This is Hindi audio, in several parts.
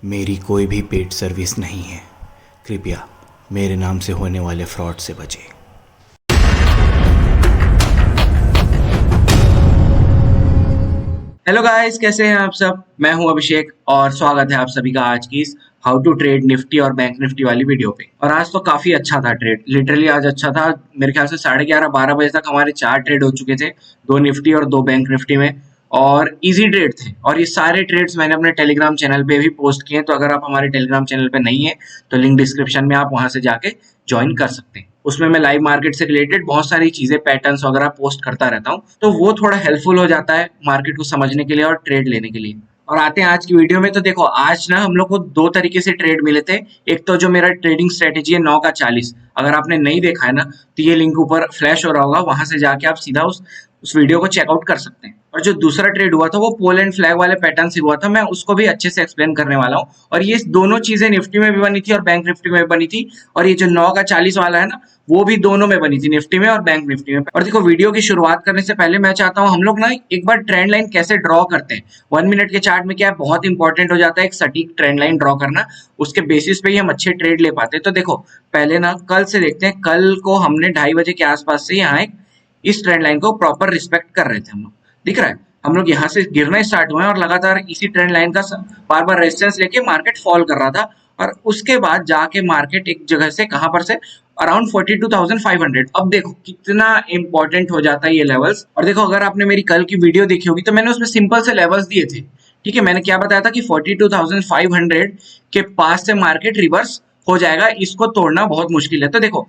मेरी कोई भी पेड सर्विस नहीं है। कृपया मेरे नाम से होने वाले फ्रॉड से बचें। हेलो गाइस, कैसे हैं आप सब। मैं हूं अभिषेक और स्वागत है आप सभी का आज की इस हाउ टू ट्रेड निफ्टी और बैंक निफ्टी वाली वीडियो पे। और आज तो काफी अच्छा था ट्रेड, लिटरली आज अच्छा था। मेरे ख्याल से 11:30-12 बजे तक हमारे 4 ट्रेड हो चुके थे, 2 निफ्टी और 2 बैंक निफ्टी में, और इजी ट्रेड थे। और ये सारे ट्रेड्स मैंने अपने टेलीग्राम चैनल पे भी पोस्ट किए हैं, तो अगर आप हमारे टेलीग्राम चैनल पे नहीं है तो लिंक डिस्क्रिप्शन में, आप वहां से जाके ज्वाइन कर सकते हैं। उसमें मैं लाइव मार्केट से रिलेटेड बहुत सारी चीजें, पैटर्न्स वगैरह पोस्ट करता रहता हूँ, तो वो थोड़ा हेल्पफुल हो जाता है मार्केट को समझने के लिए और ट्रेड लेने के लिए। और आते हैं आज की वीडियो में। तो देखो, आज ना हम लोग को 2 तरीके से ट्रेड मिले थे। एक तो जो मेरा ट्रेडिंग स्ट्रेटेजी है 9 का 40, अगर आपने नहीं देखा है ना तो ये लिंक ऊपर फ्लैश हो रहा होगा, वहां से जाके आप सीधा उस वीडियो को चेकआउट कर सकते हैं। और जो दूसरा ट्रेड हुआ था वो पोल एंड फ्लैग वाले पैटर्न से हुआ था, मैं उसको भी अच्छे से एक्सप्लेन करने वाला हूँ। और ये दोनों चीजें निफ्टी में भी बनी थी और बैंक निफ्टी में भी बनी थी। और ये जो 9 का 40 वाला है ना, वो भी दोनों में बनी थी, निफ्टी में और बैंक निफ्टी में। और देखो, वीडियो की शुरुआत करने से पहले मैं चाहता हूँ हम लोग ना एक बार ट्रेंड लाइन कैसे ड्रॉ करते हैं। 1 मिनट के चार्ट में क्या है, बहुत इंपॉर्टेंट हो जाता है एक सटीक ट्रेंड लाइन ड्रॉ करना। उसके बेसिस पे ही हम अच्छे ट्रेड ले पाते हैं। तो देखो, पहले ना कल से देखते हैं। कल को हमने 2:30 बजे के आसपास से यहाँ एक इस ट्रेंड लाइन को प्रॉपर रिस्पेक्ट कर रहे थे हम लोग। दिख रहा है, हम लोग यहाँ से गिरना स्टार्ट हुए हैं और लगातार इसी ट्रेंड लाइन का बार बार रेजिस्टेंस लेके मार्केट फॉल कर रहा था। और उसके बाद जाके मार्केट एक जगह से, कहां पर से, अराउंड 42,500। अब देखो कितना इंपॉर्टेंट हो जाता है ये लेवल्स। और देखो, अगर आपने मेरी कल की वीडियो देखी होगी तो मैंने उसमें सिंपल से लेवल्स दिए थे। ठीक है, मैंने क्या बताया था कि 42,500 के पास से मार्केट रिवर्स हो जाएगा, इसको तोड़ना बहुत मुश्किल है। तो देखो,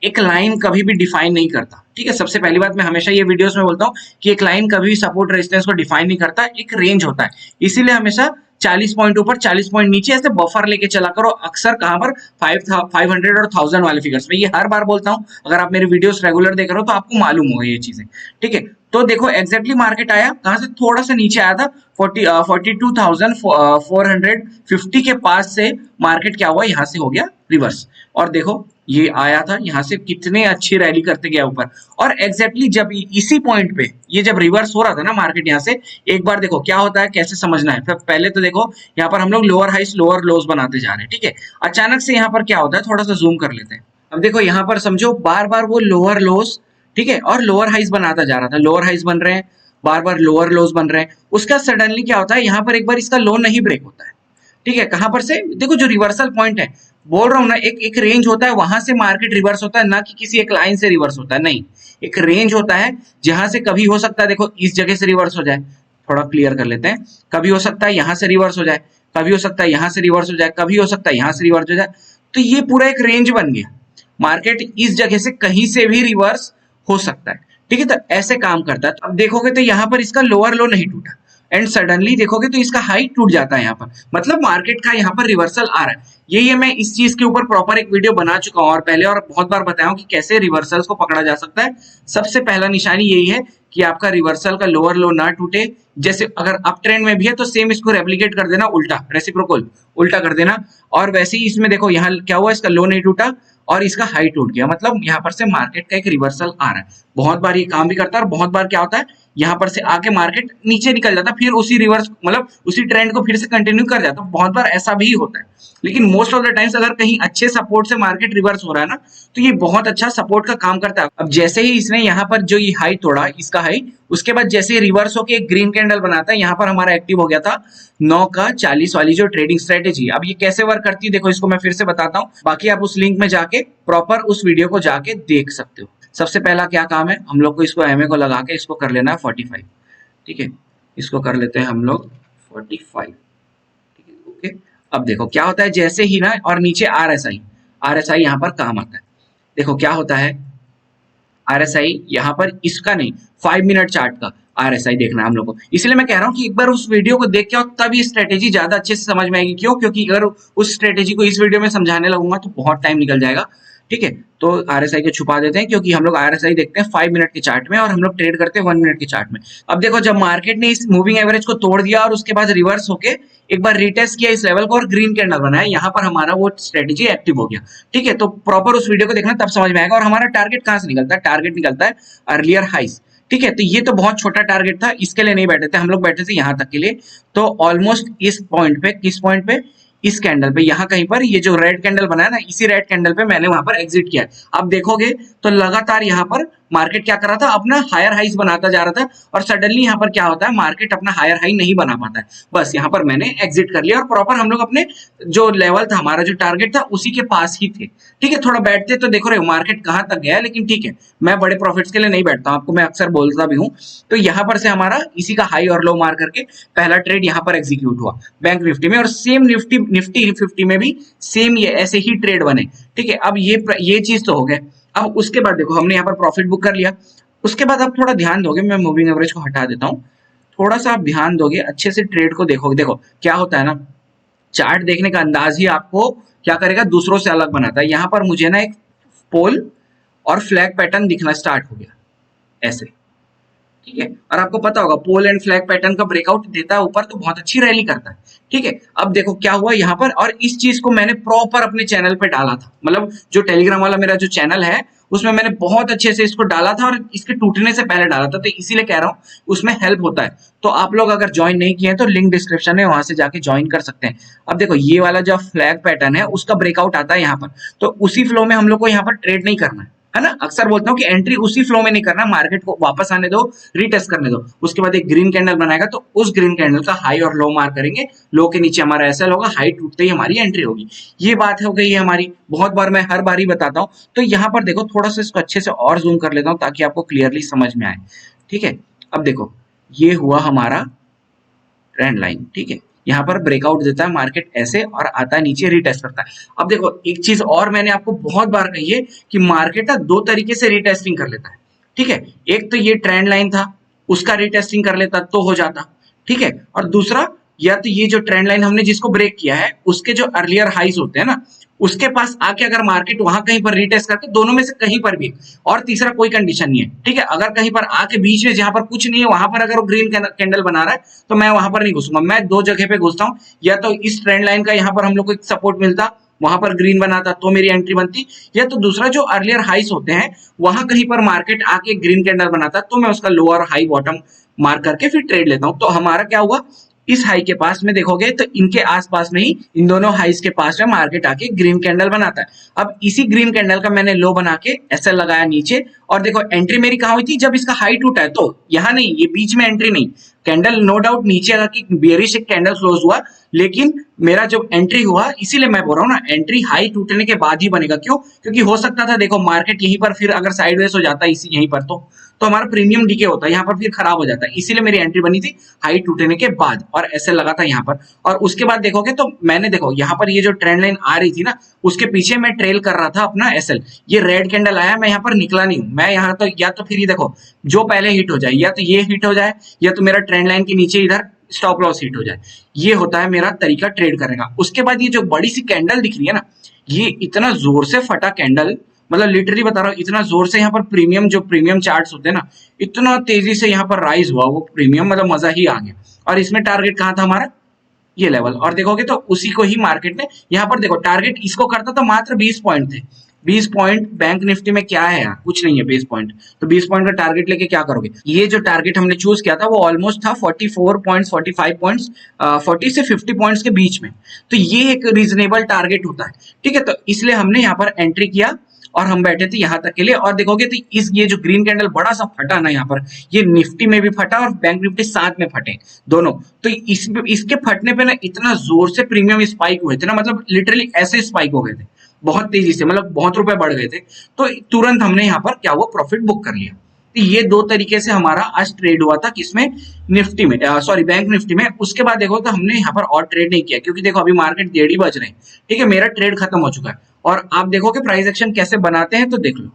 एक लाइन कभी भी डिफाइन नहीं करता। ठीक है, सबसे पहली बात मैं हमेशा ये वीडियोस में बोलता हूँ कि एक लाइन कभी भी सपोर्ट रेजिस्टेंस को डिफाइन नहीं करता, एक रेंज होता है। इसीलिए हमेशा 40 पॉइंट ऊपर 40 पॉइंट नीचे ऐसे बफर लेके चला करो, अक्सर कहां पर 500 और 1000 वाले फिगर्स में। ये हर बार बोलता हूँ, अगर आप मेरे वीडियोस रेगुलर देख रहे हो तो आपको मालूम होगा ये चीजें। ठीक है, तो देखो एग्जैक्टली मार्केट आया कहां से, थोड़ा सा नीचे आया था, 42,450 के पास से मार्केट क्या हुआ, यहाँ से हो गया रिवर्स। और देखो, ये आया था यहाँ से, कितने अच्छी रैली करते गया ऊपर। और एग्जैक्टली जब इसी पॉइंट पे ये जब रिवर्स हो रहा था ना मार्केट यहाँ से, एक बार देखो क्या होता है, कैसे समझना है। पहले तो देखो, यहाँ पर हम लोग लोअर हाइस लोअर लोज बनाते जा रहे हैं। ठीक है, अचानक से यहाँ पर क्या होता है, थोड़ा सा जूम कर लेते हैं। अब देखो, यहाँ पर समझो बार बार वो लोअर लोज, ठीक है, और लोअर हाइस बनाता जा रहा था। लोअर हाइस बन रहे हैं, बार बार लोअर लोज बन रहे हैं। उसका सडनली क्या होता है, यहाँ पर एक बार इसका लो नहीं ब्रेक होता है। ठीक है, कहां पर से, देखो जो रिवर्सल पॉइंट है, बोल रहा हूं ना, एक रेंज होता है, वहां से मार्केट रिवर्स होता है, ना कि किसी एक लाइन से रिवर्स होता है। नहीं, एक रेंज होता है जहां से कभी हो सकता है, देखो इस जगह से रिवर्स हो जाए, थोड़ा क्लियर कर लेते हैं। कभी हो सकता है यहां से रिवर्स हो जाए, कभी हो सकता है यहां से रिवर्स हो जाए, कभी हो सकता है यहां से रिवर्स हो जाए। तो ये पूरा एक रेंज बन गया। मार्केट इस जगह से कहीं से भी रिवर्स हो सकता है। ठीक है, तो ऐसे काम करता है। तो अब देखोगे तो यहाँ पर इसका लोअर लो नहीं टूटा, एंड सडनली देखोगे तो इसका हाई टूट जाता है यहाँ पर, मतलब मार्केट का यहाँ पर रिवर्सल आ रहा है। यही है, मैं इस चीज के ऊपर प्रॉपर एक वीडियो बना चुका हूँ और पहले, और बहुत बार बताया हूँ कि कैसे रिवर्सल्स को पकड़ा जा सकता है। सबसे पहला निशानी यही है कि आपका रिवर्सल का लोअर लो ना टूटे। जैसे अगर अप ट्रेंड में भी है तो सेम इसको रेप्लिकेट कर देना, उल्टा रेसिप्रोकल उल्टा कर देना। और वैसे ही इसमें देखो, यहाँ क्या हुआ, इसका लो नहीं टूटा और इसका हाई टूट गया, मतलब यहाँ पर से मार्केट का एक रिवर्सल आ रहा है। बहुत बार ये काम भी करता है और बहुत बार क्या होता है, यहाँ पर से आके मार्केट नीचे निकल जाता है, फिर उसी रिवर्स, मतलब उसी ट्रेंड को फिर से कंटिन्यू कर जाता है। बहुत बार ऐसा भी होता है, लेकिन मोस्ट ऑफ द टाइम्स अगर कहीं अच्छे सपोर्ट से मार्केट रिवर्स हो रहा है ना, तो ये बहुत अच्छा सपोर्ट का काम करता है। अब जैसे ही इसने यहाँ पर जो ये हाई तोड़ा, इसका हाई, उसके बाद जैसे ही रिवर्स होके एक ग्रीन कैंडल बनाता है, यहाँ पर हमारा एक्टिव हो गया था 9 का 40 वाली जो ट्रेडिंग स्ट्रेटेजी। अब ये कैसे वर्क करती है देखो, इसको मैं फिर से बताता हूँ, बाकी आप उस लिंक में जाके प्रॉपर उस वीडियो को जाके देख सकते हो। सबसे पहला क्या काम है, हम लोग को इसको एमए को लगा के इसको कर लेना है 45। ठीक है, इसको कर लेते हैं हम लोग 45। ठीक है, ओके। अब देखो क्या होता है, जैसे ही ना, और नीचे आरएसआई, आरएसआई यहाँ पर काम आता है। देखो क्या होता है, आरएसआई यहाँ पर इसका नहीं, 5 मिनट चार्ट का आरएसआई देखना है हम लोग को। इसलिए मैं कह रहा हूँ कि एक बार उस वीडियो को देख के आओ, तब ये स्ट्रेटेजी ज्यादा अच्छे से समझ में आएगी। क्यों? क्योंकि अगर उस स्ट्रेटेजी को इस वीडियो में समझाने लगूंगा तो बहुत टाइम निकल जाएगा। ठीक है, तो आरएसआई को छुपा देते हैं, क्योंकि हम लोग आरएसआई देखते हैं 5 मिनट के चार्ट में और हम लोग ट्रेड करते हैं 1 मिनट के चार्ट में। अब देखो, जब मार्केट ने इस मूविंग एवरेज को तोड़ दिया और उसके बाद रिवर्स होके एक बार रिटेस्ट किया इस लेवल को और ग्रीन कैंडल बनाया, यहाँ पर हमारा वो स्ट्रेटेजी एक्टिव हो गया। ठीक है, तो प्रॉपर उस वीडियो को देखना, तब समझ में आएगा। और हमारा टारगेट कहाँ से निकलता है, टारगेट निकलता है अर्लियर हाइस। ठीक है, तो ये तो बहुत छोटा टारगेट था, इसके लिए नहीं बैठे थे हम लोग, बैठे थे यहाँ तक के लिए। तो ऑलमोस्ट इस पॉइंट पे, किस पॉइंट पे, इस कैंडल पे, यहाँ कहीं पर ये जो रेड कैंडल बना है ना, इसी रेड कैंडल पे मैंने वहां पर एग्जिट किया है। आप देखोगे तो लगातार यहाँ पर मार्केट क्या कर रहा था, अपना हायर हाइज बनाता जा रहा था, और सडनली यहाँ पर क्या होता है, मार्केट अपना हायर हाई नहीं बना पाता है। बस यहाँ पर मैंने एग्जिट कर लिया, और प्रॉपर हम लोग अपने जो लेवल था, हमारा जो टारगेट था, उसी के पास ही थे। ठीक है, थोड़ा बैठते तो देखो रहे हो मार्केट कहाँ तक गया है, लेकिन ठीक है, मैं बड़े प्रॉफिट्स के लिए नहीं बैठता हूं, आपको मैं अक्सर बोलता भी हूँ। तो यहाँ पर से हमारा इसी का हाई और लो मार करके पहला ट्रेड यहाँ पर एग्जीक्यूट हुआ बैंक निफ्टी में, और सेम निफ्टी 50 में भी सेम ये ऐसे ही ट्रेड बने। ठीक है, अब ये चीज तो हो गया। अब उसके बाद देखो हमने यहाँ पर प्रॉफिट बुक कर लिया। उसके बाद आप थोड़ा ध्यान दोगे, मैं मूविंग एवरेज को हटा देता हूँ, थोड़ा सा आप ध्यान दोगे, अच्छे से ट्रेड को देखोगे। देखो क्या होता है ना, चार्ट देखने का अंदाज ही आपको क्या करेगा, दूसरों से अलग बनाता है। यहाँ पर मुझे ना एक पोल और फ्लैग पैटर्न दिखना स्टार्ट हो गया ऐसे। ठीक है, और आपको पता होगा पोल एंड फ्लैग पैटर्न का ब्रेकआउट देता है ऊपर तो बहुत अच्छी रैली करता है। ठीक है, अब देखो क्या हुआ यहाँ पर, और इस चीज को मैंने प्रॉपर अपने चैनल पे डाला था, मतलब जो टेलीग्राम वाला मेरा जो चैनल है उसमें मैंने बहुत अच्छे से इसको डाला था, और इसके टूटने से पहले डाला था, तो इसीलिए कह रहा हूँ उसमें हेल्प होता है। तो आप लोग अगर ज्वाइन नहीं किए हैं तो लिंक डिस्क्रिप्शन में, वहां से जाके ज्वाइन कर सकते हैं। अब देखो ये वाला जो फ्लैग पैटर्न है उसका ब्रेकआउट आता है यहाँ पर, तो उसी फ्लो में हम लोग को यहाँ पर ट्रेड नहीं करना है ना। अक्सर बोलता हूँ कि एंट्री उसी फ्लो में नहीं करना, मार्केट को वापस आने दो, रीटेस्ट करने दो, उसके बाद एक ग्रीन कैंडल बनाएगा तो उस ग्रीन कैंडल का हाई और लो मार करेंगे, लो के नीचे हमारा एसएल होगा, हाई टूटते ही हमारी एंट्री होगी। ये बात हो गई है हमारी, बहुत बार मैं हर बार ही बताता हूँ। तो यहाँ पर देखो थोड़ा सा इसको अच्छे से और जूम कर लेता हूँ ताकि आपको क्लियरली समझ में आए। ठीक है, अब देखो ये हुआ हमारा ट्रेंड लाइन। ठीक है, यहाँ पर ब्रेकआउट देता है मार्केट ऐसे, और आता है नीचे, रीटेस्ट करता है। अब देखो एक चीज और मैंने आपको बहुत बार कही है कि मार्केट ना दो तरीके से रीटेस्टिंग कर लेता है। ठीक है, एक तो ये ट्रेंड लाइन था उसका रीटेस्टिंग कर लेता तो हो जाता। ठीक है, और दूसरा या तो ये जो ट्रेंड लाइन हमने जिसको ब्रेक किया है उसके जो अर्लियर हाइज होते हैं ना, उसके पास आके अगर मार्केट वहां कहीं पर रीटेस्ट करके, दोनों में से कहीं पर भी, और तीसरा कोई कंडीशन नहीं है। ठीक है, अगर कहीं पर आके बीच में जहां पर कुछ नहीं है वहां पर अगर वो ग्रीन कैंडल बना रहा है तो मैं वहां पर नहीं घुसूंगा। मैं दो जगह पे घुसता हूँ, या तो इस ट्रेंड लाइन का यहाँ पर हम लोग को एक सपोर्ट मिलता, वहां पर ग्रीन बनाता तो मेरी एंट्री बनती, या तो दूसरा जो अर्लियर हाइस होते हैं वहां कहीं पर मार्केट आके ग्रीन कैंडल बनाता तो मैं उसका लोअर हाई बॉटम मार्क करके फिर ट्रेड लेता हूं। तो हमारा क्या हुआ, इस हाई के पास में देखोगे तो इनके आसपास में ही, इन दोनों हाइस के पास में मार्केट आके ग्रीन कैंडल बनाता है। अब इसी ग्रीन कैंडल का मैंने लो बना के एसएल लगाया नीचे, और देखो एंट्री मेरी कहाँ हुई थी, जब इसका हाई टूटा है, तो यहाँ नहीं, ये बीच में एंट्री नहीं, कैंडल नो डाउट नीचे आकर कि बेयरिश एक कैंडल क्लोज हुआ, लेकिन मेरा जो एंट्री हुआ, इसीलिए मैं बोल रहा हूँ ना एंट्री हाई टूटने के बाद ही बनेगा। क्यों? क्योंकि हो सकता था देखो मार्केट यहीं पर फिर अगर साइडवेज हो जाता इसी यहीं पर, तो हमारा प्रीमियम डीके होता है, यहाँ पर फिर खराब हो जाता है। इसीलिए मेरी एंट्री बनी थी हाई टूटने के बाद, और ऐसे लगा था यहाँ पर। और उसके बाद देखोगे तो मैंने देखो यहाँ पर ये जो ट्रेंड लाइन आ रही थी ना, उसके पीछे मैं ट्रेल कर रहा था अपना एसएल। ये रेड कैंडल आया, मैं यहाँ पर निकला नहीं हूँ, मैं यहाँ तो या तो फिर ये देखो जो पहले हिट हो जाए, या तो ये हिट हो जाए, या तो मेरा ट्रेंड लाइन के नीचे इधर स्टॉप लॉस हिट हो जाए। ये होता है मेरा तरीका ट्रेड करने का। उसके बाद ये जो बड़ी सी कैंडल दिख रही है ना, ये इतना जोर से फटा कैंडल, मतलब लिटरली बता रहा हूँ, इतना जोर से यहाँ पर प्रीमियम, जो प्रीमियम चार्ट्स होते हैं ना, इतना तेजी से यहाँ पर राइज हुआ वो प्रीमियम, मतलब मजा ही आ गया। और इसमें टारगेट कहाँ था हमारा, ये लेवल, और देखोगे तो उसी को ही मार्केट ने यहाँ पर देखो टारगेट इसको करता तो मात्र 20 पॉइंट थे। 20 पॉइंट बैंक निफ्टी में क्या है यार, कुछ नहीं है 20 पॉइंट। तो 20 पॉइंट का टारगेट लेके क्या करोगे। ये जो टारगेट हमने चूज किया था वो ऑलमोस्ट था 44 पॉइंट्स, 45 पॉइंट्स, 40 से 50 पॉइंट्स के बीच में। तो ये एक रीजनेबल टारगेट होता है। ठीक है, तो इसलिए हमने यहाँ पर एंट्री किया और हम बैठे थे यहाँ तक के लिए। और देखोगे तो इस ये जो ग्रीन कैंडल बड़ा सा फटा ना यहाँ पर, ये निफ्टी में भी फटा और बैंक निफ्टी साथ में फटे दोनों। तो इसके फटने पे ना इतना जोर से प्रीमियम स्पाइक हुए थे ना, मतलब लिटरली ऐसे स्पाइक हो गए थे बहुत तेजी से, मतलब बहुत रुपए बढ़ गए थे। तो तुरंत हमने यहाँ पर क्या हुआ, प्रॉफिट बुक कर लिया। तो ये दो तरीके से हमारा आज ट्रेड हुआ था, किसमें, निफ्टी में, सॉरी बैंक निफ्टी में। उसके बाद देखो तो हमने यहाँ पर और ट्रेड नहीं किया, क्योंकि देखो अभी मार्केट 1:30 बज रहे हैं। ठीक है, मेरा ट्रेड खत्म हो चुका है। और आप देखोगे प्राइस एक्शन कैसे बनाते हैं, तो देख लो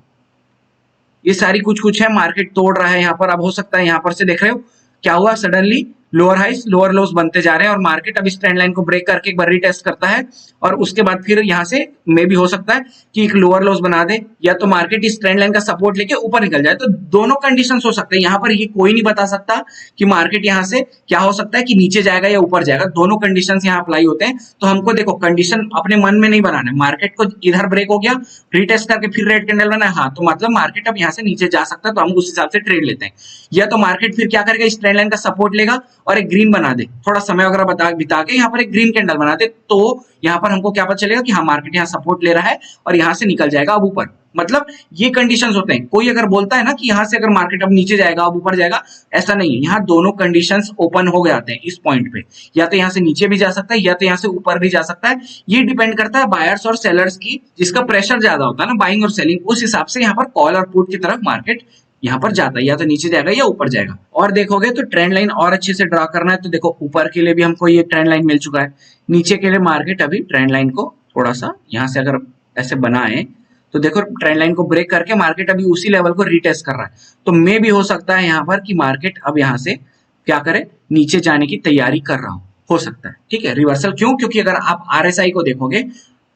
ये सारी कुछ है, मार्केट तोड़ रहा है यहाँ पर। अब हो सकता है यहाँ पर से देख रहे हो क्या हुआ, सडनली लोअर हाइस लोअर लोस बनते जा रहे हैं, और मार्केट अब इस ट्रेंड लाइन को ब्रेक करके एक बार रीटेस्ट करता है, और उसके बाद फिर यहाँ से मे भी हो सकता है कि एक लोअर लोस बना दे, या तो मार्केट इस ट्रेंड लाइन का सपोर्ट लेके ऊपर निकल जाए। तो दोनों कंडीशंस हो सकते हैं यहाँ पर, ये कोई नहीं बता सकता कि मार्केट यहाँ से क्या हो सकता है कि नीचे जाएगा या ऊपर जाएगा। दोनों कंडीशंस यहाँ अप्लाई होते हैं। तो हमको देखो कंडीशन अपने मन में नहीं बनाना है। मार्केट को इधर ब्रेक हो गया, रीटेस्ट करके फिर रेड कैंडल बना, हाँ तो मतलब मार्केट अब यहाँ से नीचे जा सकता है, तो हम उस हिसाब से ट्रेड लेते हैं। या तो मार्केट फिर क्या करेगा, इस ट्रेंड लाइन का सपोर्ट लेगा और एक ग्रीन बना दे, थोड़ा समय वगैरह बिता के यहाँ पर एक ग्रीन कैंडल बना दे, तो यहाँ पर हमको क्या पता चलेगा कि हाँ मार्केट यहाँ सपोर्ट ले रहा है और यहाँ से निकल जाएगा अब ऊपर। मतलब ये कंडीशंस होते हैं। कोई अगर बोलता है ना कि यहाँ से अगर मार्केट अब नीचे जाएगा अब ऊपर जाएगा, ऐसा नहीं है। यहाँ दोनों कंडीशंस ओपन हो जाते हैं इस पॉइंट पे, या तो यहाँ से नीचे भी जा सकता है या तो यहाँ से ऊपर भी जा सकता है। ये डिपेंड करता है बायर्स और सेलर्स की, जिसका प्रेशर ज्यादा होता है ना बाइंग और सेलिंग, उस हिसाब से यहाँ पर कॉल और पुट की तरफ मार्केट यहाँ पर जाता है, या तो नीचे जाएगा या ऊपर जाएगा। और देखोगे तो ट्रेंड लाइन और अच्छे से ड्रा करना है तो देखो ऊपर के लिए भी हमको ये ट्रेंड लाइन मिल चुका है, नीचे के लिए मार्केट अभी ट्रेंड लाइन को थोड़ा सा यहाँ से अगर ऐसे बनाए तो देखो ट्रेंड लाइन को ब्रेक करके मार्केट अभी उसी लेवल को रीटेस्ट कर रहा है। तो मे भी हो सकता है यहाँ पर कि मार्केट अब यहाँ से क्या करे, नीचे जाने की तैयारी कर रहा हो सकता है। ठीक है, रिवर्सल क्यों? क्योंकि अगर आप आरएसआई को देखोगे,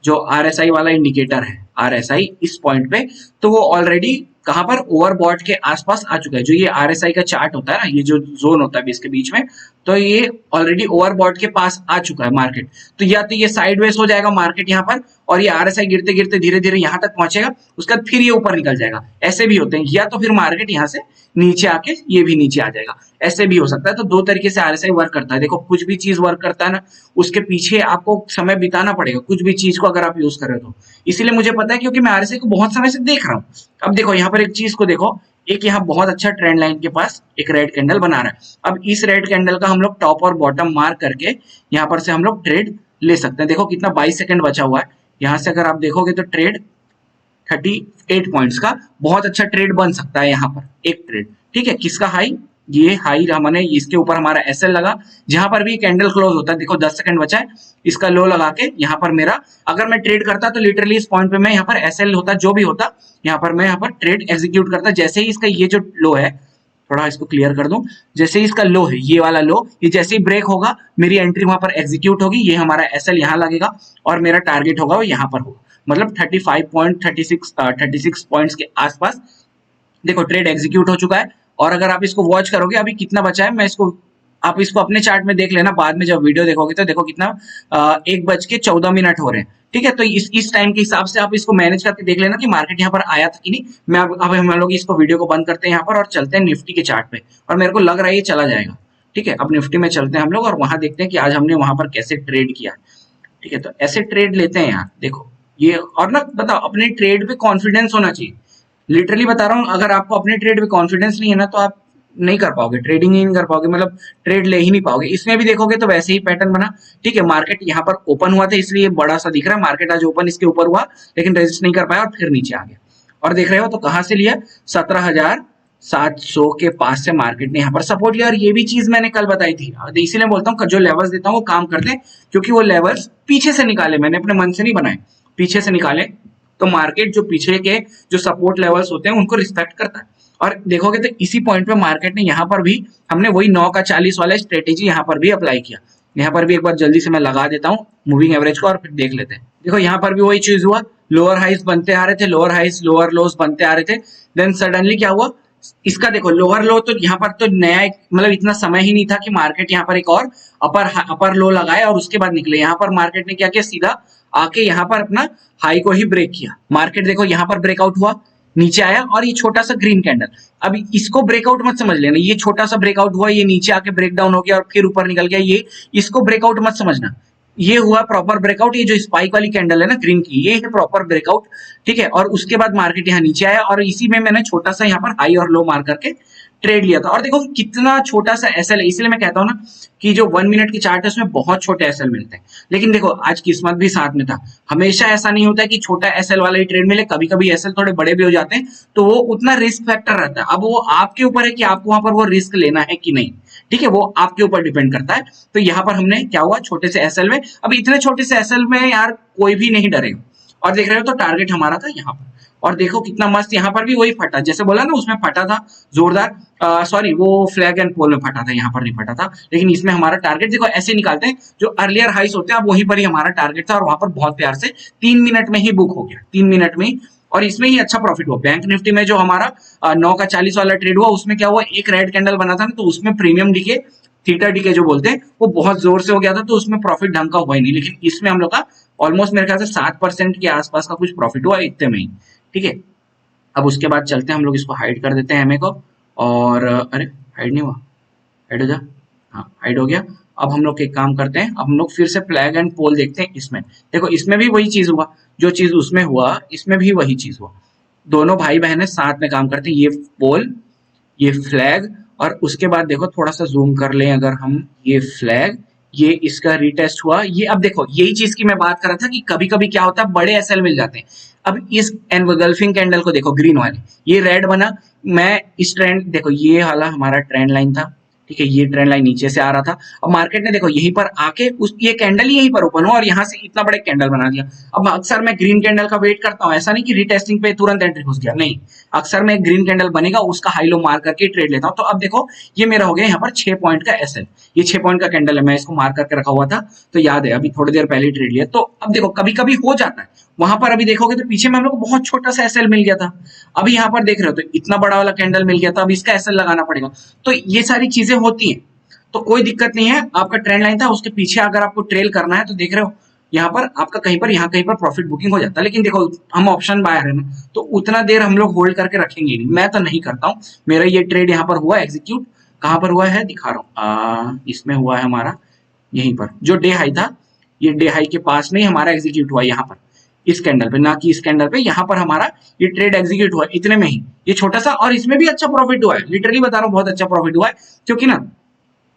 जो आरएसआई वाला इंडिकेटर है आरएसआई इस पॉइंट पे, तो वो ऑलरेडी कहां पर ओवरबॉट के आसपास आ चुका है। जो ये आरएसआई का चार्ट होता है ना, ये जो जोन होता है इसके बीच में, तो ये ऑलरेडी ओवरबॉट के पास आ चुका है मार्केट। तो या तो ये साइडवेज हो जाएगा मार्केट यहाँ पर और ये आरएसआई गिरते गिरते धीरे धीरे यहाँ तक पहुंचेगा, उसके बाद फिर ये ऊपर निकल जाएगा, ऐसे भी होते हैं। या तो फिर मार्केट यहाँ से नीचे आके ये भी नीचे आ जाएगा, ऐसे भी हो सकता है। तो दो तरीके से आरएसआई वर्क करता है। देखो कुछ भी चीज वर्क करता है ना, उसके पीछे आपको समय बिताना पड़ेगा, कुछ भी चीज को अगर आप यूज कर रहे हो तो। इसीलिए मुझे पता है क्योंकि मैं आरएसआई को बहुत समय से देख रहा हूँ। अब देखो यहाँ पर एक चीज को देखो, एक यहाँ बहुत अच्छा ट्रेंड लाइन के पास एक रेड कैंडल बना रहा है। अब इस रेड कैंडल का हम लोग टॉप और बॉटम मार्क करके यहाँ पर से हम लोग ट्रेड ले सकते हैं। देखो कितना 22 सेकंड बचा हुआ है। यहाँ से अगर आप देखोगे तो ट्रेड 38 पॉइंट्स का बहुत अच्छा ट्रेड बन सकता है यहाँ पर एक ट्रेड। ठीक है, किसका हाई? ये हाई हमने इसके ऊपर हमारा एसएल लगा, जहां पर भी कैंडल क्लोज होता है। देखो 10 सेकंड बचा है, इसका लो लगा के यहाँ पर मेरा, अगर मैं ट्रेड करता तो लिटरली इस पॉइंट पे मैं यहाँ पर एसएल होता, जो भी होता, यहाँ पर मैं यहाँ पर ट्रेड एग्जीक्यूट करता। जैसे ही इसका ये जो लो है, थोड़ा इसको क्लियर कर दूं, जैसे ही इसका लो है ये वाला लो, ये जैसे ही ब्रेक होगा मेरी एंट्री वहां पर एग्जीक्यूट होगी, ये हमारा एसएल यहाँ लगेगा और मेरा टारगेट होगा वो यहाँ पर होगा। मतलब 36 पॉइंट्स के आसपास देखो ट्रेड एग्जीक्यूट हो चुका है। और अगर आप इसको वॉच करोगे, अभी कितना बचा है, मैं इसको, आप इसको अपने चार्ट में देख लेना, बाद में जब वीडियो देखोगे तो देखो कितना 1:14 हो रहे हैं। ठीक है, तो इस टाइम के हिसाब से आप इसको मैनेज करके देख लेना कि मार्केट यहाँ पर आया था कि नहीं। मैं अब हम लोग इसको वीडियो को बंद करते हैं यहाँ पर और चलते हैं निफ्टी के चार्ट पे, और मेरे को लग रहा है ये चला जाएगा। ठीक है, अब निफ्टी में चलते हैं हम लोग और वहां देखते हैं कि आज हमने वहां पर कैसे ट्रेड किया। ठीक है, तो ऐसे ट्रेड लेते हैं यार। देखो ये, और ना बताओ, अपने ट्रेड पे कॉन्फिडेंस होना चाहिए। लिटरली बता रहा हूँ, अगर आपको अपने ट्रेड पे कॉन्फिडेंस नहीं है ना, तो आप नहीं कर पाओगे, ट्रेडिंग ही नहीं कर पाओगे, मतलब ट्रेड ले ही नहीं पाओगे। इसमें भी देखोगे तो वैसे ही पैटर्न बना। ठीक है, मार्केट यहाँ पर ओपन हुआ था इसलिए बड़ा सा दिख रहा है। मार्केट आज ओपन इसके ऊपर हुआ लेकिन रेजिस्ट नहीं कर पाया और फिर नीचे आ गया। और देख रहे हो तो कहाँ से लिया, 17,700 के पास से मार्केट ने यहाँ पर सपोर्ट लिया। और ये भी चीज मैंने कल बताई थी, इसीलिए बोलता हूँ जो लेवल्स देता हूँ वो काम करते हैं, क्योंकि वो लेवल्स पीछे से निकाले, मैंने अपने मन से नहीं बनाए, पीछे से निकाले। तो मार्केट जो पीछे के जो सपोर्ट लेवल्स होते हैं उनको रिस्पेक्ट करता है। और देखोगे तो इसी पॉइंट पे मार्केट ने यहाँ पर भी, हमने वही 9 का 40 वाला स्ट्रेटेजी यहाँ पर भी अप्लाई किया। यहाँ पर भी एक बार जल्दी से मैं लगा देता हूँ मूविंग एवरेज को और फिर देख लेते हैं। देखो यहाँ पर भी वही चीज हुआ, लोअर हाइस बनते आ रहे थे, लोअर हाइस लोअर लोस बनते आ रहे थे। देन सडनली क्या हुआ, इसका देखो लोअर लो, तो यहाँ पर तो नया मतलब इतना समय ही नहीं था कि मार्केट यहाँ पर एक और अपर लो लगाए और उसके बाद निकले। यहाँ पर मार्केट ने क्या किया, सीधा आके यहाँ पर अपना हाई को ही ब्रेक किया। मार्केट देखो यहाँ पर ब्रेकआउट हुआ, नीचे आया और ये छोटा सा ग्रीन कैंडल, अब इसको ब्रेकआउट मत समझ लेना। ये छोटा सा ब्रेकआउट हुआ, ये नीचे आके ब्रेक डाउन हो गया और फिर ऊपर निकल गया, ये इसको ब्रेकआउट मत समझना। ये हुआ प्रॉपर ब्रेकआउट। ये जो स्पाइक वाली कैंडल है ना ग्रीन की, ये है प्रॉपर ब्रेकआउट। ठीक है, और उसके बाद मार्केट यहाँ नीचे आया और इसी में मैंने छोटा सा यहाँ पर हाई और लो मार करके ट्रेड लिया था। और देखो कितना छोटा सा एसएल है, इसलिए मैं कहता हूँ ना कि जो 1 मिनट की चार्ट है उसमें बहुत छोटे एसएल मिलते हैं। लेकिन देखो आज किस्मत भी साथ में था, हमेशा ऐसा नहीं होता है कि छोटा एसएल वाला ही ट्रेड मिले, कभी कभी एसएल थोड़े बड़े भी हो जाते हैं, तो वो उतना रिस्क फैक्टर रहता है। अब वो आपके ऊपर है कि आपको वहां पर वो रिस्क लेना है कि नहीं। ठीक है, वो आपके ऊपर डिपेंड करता है। तो यहाँ पर हमने क्या हुआ, छोटे से एसएल में, अब इतने छोटे से एसएल में यार कोई भी नहीं डरेगा। और देख रहे हो तो टारगेट हमारा था यहाँ पर, और देखो कितना मस्त यहाँ पर भी वही फटा, जैसे बोला ना उसमें फटा था जोरदार। सॉरी, वो फ्लैग एंड पोल में फटा था, यहाँ पर नहीं फटा था। लेकिन इसमें हमारा टारगेट देखो ऐसे निकालते हैं, जो अर्लियर हाइस होते हैं अब वहीं पर ही हमारा टारगेट था और वहां पर बहुत प्यार से 3 मिनट में ही बुक हो गया, 3 मिनट में ही। और इसमें ही अच्छा प्रॉफिट हुआ। बैंक निफ्टी में जो हमारा 9 का 40 वाला ट्रेड हुआ, उसमें क्या हुआ, एक रेड कैंडल बना था ना, तो उसमें प्रीमियम डीके, थीटा डीके जो बोलते हैं, वो बहुत जोर से हो गया था, तो उसमें प्रॉफिट ढंग का हुआ ही नहीं। लेकिन इसमें हम लोग का ऑलमोस्ट मेरे ख्याल से 7% के आसपास का कुछ प्रॉफिट हुआ इतने में ही। ठीक है, अब उसके बाद चलते हैं हम लोग, इसको हाइड कर देते हैं एमए को। और अरे हाइड नहीं हुआ, हाइड हो जा। हाँ हाइड हो गया। अब हम लोग एक काम करते हैं, अब हम लोग फिर से फ्लैग एंड पोल देखते हैं इसमें। देखो इसमें भी वही चीज हुआ, जो चीज उसमें हुआ इसमें भी वही चीज हुआ। दोनों भाई बहन साथ में काम करते हैं, ये पोल ये फ्लैग, और उसके बाद देखो थोड़ा सा जूम कर लें अगर हम, ये फ्लैग ये इसका रीटेस्ट हुआ। ये अब देखो यही चीज की मैं बात कर रहा था कि कभी कभी क्या होता है बड़े एसएल मिल जाते हैं। अब इस एनगल्फिंग कैंडल को देखो, ग्रीन वाले ये रेड बना, मैं इस ट्रेंड देखो ये वाला हमारा ट्रेंड लाइन था, ठीक है, ये ट्रेंड लाइन नीचे से आ रहा था। अब मार्केट ने देखो यहीं पर आके उस ये कैंडल ही यहीं पर ओपन हुआ और यहाँ से इतना बड़ा कैंडल बना दिया। अब अक्सर मैं ग्रीन कैंडल का वेट करता हूँ, ऐसा नहीं कि रीटेस्टिंग पे तुरंत एंट्री घुस गया, नहीं, अक्सर मैं ग्रीन कैंडल बनेगा उसका हाई लो मार करके ट्रेड लेता हूँ। तो अब देखो ये मेरा हो गया यहाँ पर 6 पॉइंट का एसएल, ये 6 पॉइंट का कैंडल है, मैं इसको मार करके रखा हुआ था तो याद है, अभी थोड़ी देर पहले ट्रेड लिया। तो अब देखो कभी कभी हो जाता है, वहां पर अभी देखोगे तो पीछे में हम लोग को बहुत छोटा सा एसएल मिल गया था, अभी यहाँ पर देख रहे हो तो इतना बड़ा वाला कैंडल मिल गया था, अब इसका एसएल लगाना पड़ेगा। तो ये सारी चीजें होती हैं, तो कोई दिक्कत नहीं है। आपका ट्रेंड लाइन था उसके पीछे अगर आपको ट्रेल करना है तो देख रहे हो यहाँ पर आपका कहीं पर यहाँ कहीं पर प्रॉफिट बुकिंग हो जाता है। लेकिन देखो हम ऑप्शन बायर है ना, तो उतना देर हम लोग होल्ड करके रखेंगे नहीं, मैं तो नहीं करता हूँ। मेरा ये ट्रेड यहाँ पर हुआ एग्जीक्यूट, कहाँ पर हुआ है दिखा रहा हूँ, इसमें हुआ है हमारा यहीं पर, जो डे हाई था ये डे हाई के पास में ही हमारा एग्जीक्यूट हुआ यहाँ पर, इस कैंडल पे, ना कि इस कैंडल पे, यहाँ पर हमारा ये ट्रेड एग्जीक्यूट हुआ इतने में ही, ये छोटा सा, और इसमें भी अच्छा प्रॉफिट हुआ है, लिटरली बता रहा हूँ बहुत अच्छा प्रॉफिट हुआ है। क्योंकि ना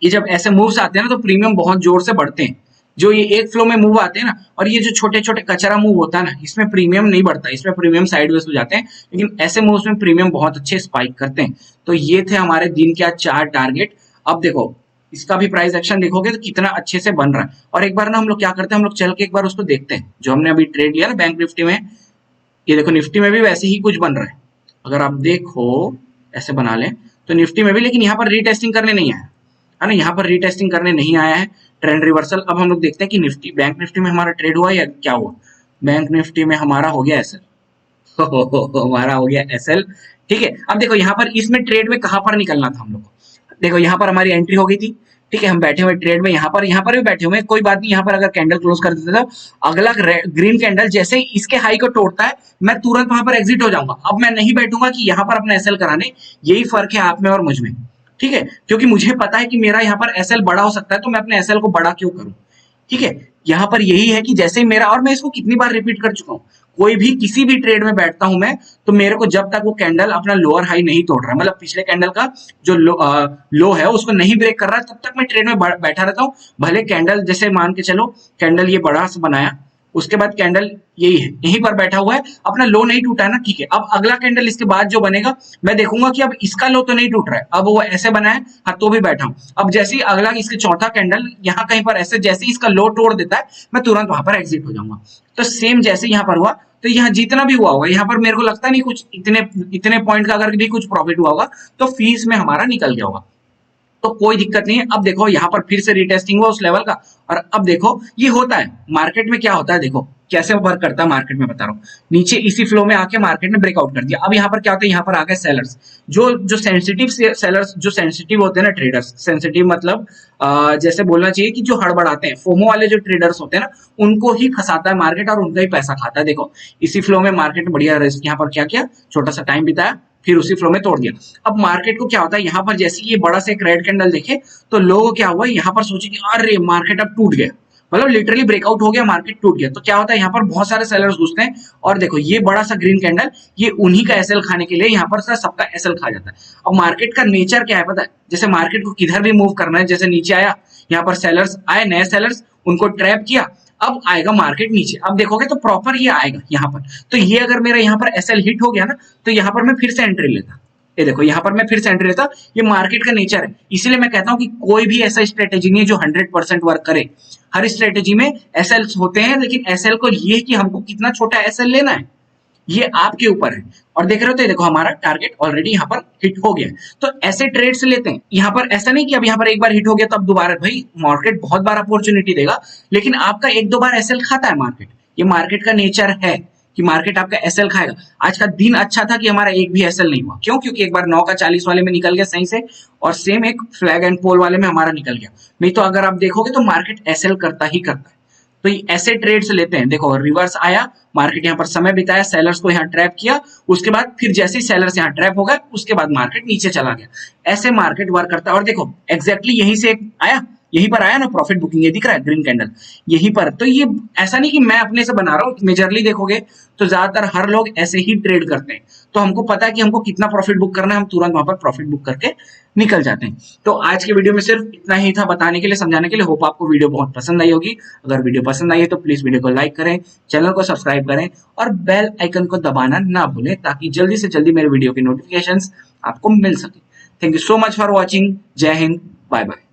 ये जब ऐसे मूव्स आते हैं ना तो प्रीमियम बहुत जोर से बढ़ते हैं, जो ये एक फ्लो में मूव आते हैं ना, और ये जो छोटे छोटे कचरा मूव होता है ना इसमें प्रीमियम नहीं बढ़ता, इसमें प्रीमियम साइडवेज हो जाते हैं, लेकिन ऐसे मूव्स में प्रीमियम बहुत अच्छे स्पाइक करते हैं। तो ये थे हमारे दिन के आज 4 टारगेट। अब देखो इसका भी प्राइस एक्शन देखोगे तो कितना अच्छे से बन रहा है। और एक बार ना हम लोग क्या करते हैं, हम लोग चल के एक बार उसको देखते हैं, जो हमने अभी ट्रेड लिया ना बैंक निफ्टी में, ये देखो निफ्टी में भी वैसे ही कुछ बन रहा है, अगर आप देखो ऐसे बना लें तो निफ्टी में भी, लेकिन यहाँ पर रीटेस्टिंग करने नहीं आया है ना, यहाँ पर रीटेस्टिंग करने नहीं आया है, ट्रेंड रिवर्सल। अब हम लोग देखते हैं कि निफ्टी बैंक निफ्टी में हमारा ट्रेड हुआ या क्या हुआ। बैंक निफ्टी में हमारा हो गया एसएल, हमारा हो गया एसएल, ठीक है। अब देखो यहाँ पर इसमें ट्रेड में कहाँ पर निकलना था हम लोग को, देखो यहाँ पर हमारी एंट्री हो गई थी, ठीक है, हम बैठे हुए ट्रेड में, यहाँ पर भी बैठे हुए, कोई बात नहीं, यहाँ पर अगर कैंडल क्लोज कर देते तो अगला ग्रीन कैंडल जैसे ही इसके हाई को तोड़ता है मैं तुरंत वहां पर एग्जिट हो जाऊंगा। अब मैं नहीं बैठूंगा कि यहाँ पर अपना एसएल कराने, यही फर्क है आप में और मुझ में, ठीक है, क्योंकि मुझे पता है कि मेरा यहाँ पर एसएल बड़ा हो सकता है, तो मैं अपने एसएल को बड़ा क्यों करूं, ठीक है। यहाँ पर यही है कि जैसे मेरा, और मैं इसको कितनी बार रिपीट कर चुका हूँ, कोई भी किसी भी ट्रेड में बैठता हूं मैं, तो मेरे को जब तक वो कैंडल अपना लोअर हाई नहीं तोड़ रहा, मतलब पिछले कैंडल का जो लो है उसको नहीं ब्रेक कर रहा, तब तक मैं ट्रेड में बैठा रहता हूँ। भले कैंडल जैसे मान के चलो कैंडल ये बड़ा सा बनाया, उसके बाद कैंडल यही है, यहीं पर बैठा हुआ है, अपना लो नहीं टूटा है ना, ठीक है। अब अगला कैंडल इसके बाद जो बनेगा मैं देखूंगा कि अब इसका लो तो नहीं टूट रहा है, अब वो ऐसे बना है, हाँ तो भी बैठा हूं। अब जैसे ही अगला इसके चौथा कैंडल यहाँ कहीं पर ऐसे जैसे ही इसका लो तोड़ देता है मैं तुरंत वहां पर एग्जिट हो जाऊंगा। तो सेम जैसे यहाँ पर हुआ, तो यहाँ जितना भी हुआ होगा, यहाँ पर मेरे को लगता नहीं कुछ इतने पॉइंट का अगर भी कुछ प्रॉफिट हुआ होगा तो फीस में हमारा निकल गया होगा, तो कोई दिक्कत नहीं है। अब देखो यहाँ पर फिर से रिटेस्टिंग हुआ उस लेवल का, और अब देखो ये होता है मार्केट में, क्या होता है देखो कैसे वर्क करता है मार्केट में, बता रहा हूँ। नीचे इसी फ्लो में आके मार्केट ने ब्रेकआउट कर दिया, अब यहाँ पर क्या होता है, यहाँ पर आ गए सेलर्स, जो सेंसिटिव सेलर्स, जो सेंसिटिव होते हैं ना ट्रेडर्स, सेंसिटिव मतलब जैसे बोलना चाहिए कि जो हड़बड़ाते हैं, फोमो वाले जो ट्रेडर्स होते हैं ना, उनको ही फंसाता है मार्केट और उनका ही पैसा खाता है। देखो इसी फ्लो में मार्केट ने बढ़िया रिस्क यहाँ पर क्या किया, छोटा सा टाइम बिताया, फिर उसी फ्लो में तोड़ दिया। अब मार्केट को क्या होता है, यहाँ पर जैसे ये बड़ा सा एक रेड कैंडल देखे तो लोगों क्या हुआ, यहाँ पर सोचे कि अरे मार्केट अब टूट गया, मतलब लिटरली ब्रेकआउट हो गया, मार्केट टूट गया। तो क्या होता है, यहाँ पर बहुत सारे सेलर्स घुसते हैं, और देखो ये बड़ा सा ग्रीन कैंडल ये उन्हीं का एसएल खाने के लिए यहाँ पर सबका एसएल खा जाता है। अब मार्केट का नेचर क्या है पता है, जैसे मार्केट को किधर भी मूव करना है, जैसे नीचे आया, यहाँ पर सेलर्स आए, नए सेलर्स, उनको ट्रैप किया, अब आएगा मार्केट नीचे, अब देखोगे तो प्रॉपर ये आएगा यहाँ पर। तो ये अगर मेरा यहाँ पर एसएल हिट हो गया ना, तो यहाँ पर मैं फिर से एंट्री लेता, ये देखो यहाँ पर मैं फिर से एंट्री लेता, ये मार्केट का नेचर है। इसीलिए मैं कहता हूँ कि कोई भी ऐसा स्ट्रेटेजी नहीं है जो 100% वर्क करे, हर स्ट्रेटेजी में एसएल होते हैं, लेकिन एसएल को ये कि हमको कितना छोटा एसएल लेना है ये आपके ऊपर है। और देख रहे हो तो ये देखो हमारा टारगेट ऑलरेडी यहाँ पर हिट हो गया, तो ऐसे ट्रेड से लेते हैं। यहाँ पर ऐसा नहीं कि अब यहाँ पर एक बार हिट हो गया तो अब दोबारा, भाई मार्केट बहुत बार अपॉर्चुनिटी देगा, लेकिन आपका एक दो बार एसएल खाता है मार्केट, ये मार्केट का नेचर है कि मार्केट आपका एसएल खाएगा। आज का दिन अच्छा था कि हमारा एक भी एसएल नहीं हुआ, क्यों, क्योंकि एक बार 9 का 40 वाले में निकल गया सही से, और सेम एक फ्लैग एंड पोल वाले में हमारा निकल गया, नहीं तो अगर आप देखोगे तो मार्केट एसएल करता ही करता है। तो ये ऐसे ट्रेड्स लेते हैं। देखो रिवर्स आया, मार्केट यहाँ पर समय बिताया, सेलर्स को यहाँ ट्रैप किया, उसके बाद फिर जैसे ही सेलर्स यहाँ ट्रैप हो गए उसके बाद मार्केट नीचे चला गया। ऐसे मार्केट वर्क करता है। और देखो एग्जैक्टली यहीं से आया, यहीं पर आया ना प्रॉफिट बुकिंग, ये दिख रहा है ग्रीन कैंडल यहीं पर। तो ये ऐसा नहीं कि मैं अपने से बना रहा हूँ, मेजरली देखोगे तो ज्यादातर हर लोग ऐसे ही ट्रेड करते हैं। तो हमको पता है कि हमको कितना प्रॉफिट बुक करना है, हम तुरंत वहां पर प्रॉफिट बुक करके निकल जाते हैं। तो आज के वीडियो में सिर्फ इतना ही था बताने के लिए, समझाने के लिए। होप आपको वीडियो बहुत पसंद आई होगी। अगर वीडियो पसंद आई है तो प्लीज वीडियो को लाइक करें, चैनल को सब्सक्राइब करें और बेल आइकन को दबाना ना भूलें, ताकि जल्दी से जल्दी मेरे वीडियो की नोटिफिकेशंस आपको मिल सके। Thank you so much for watching. जय हिंद, बाय बाय।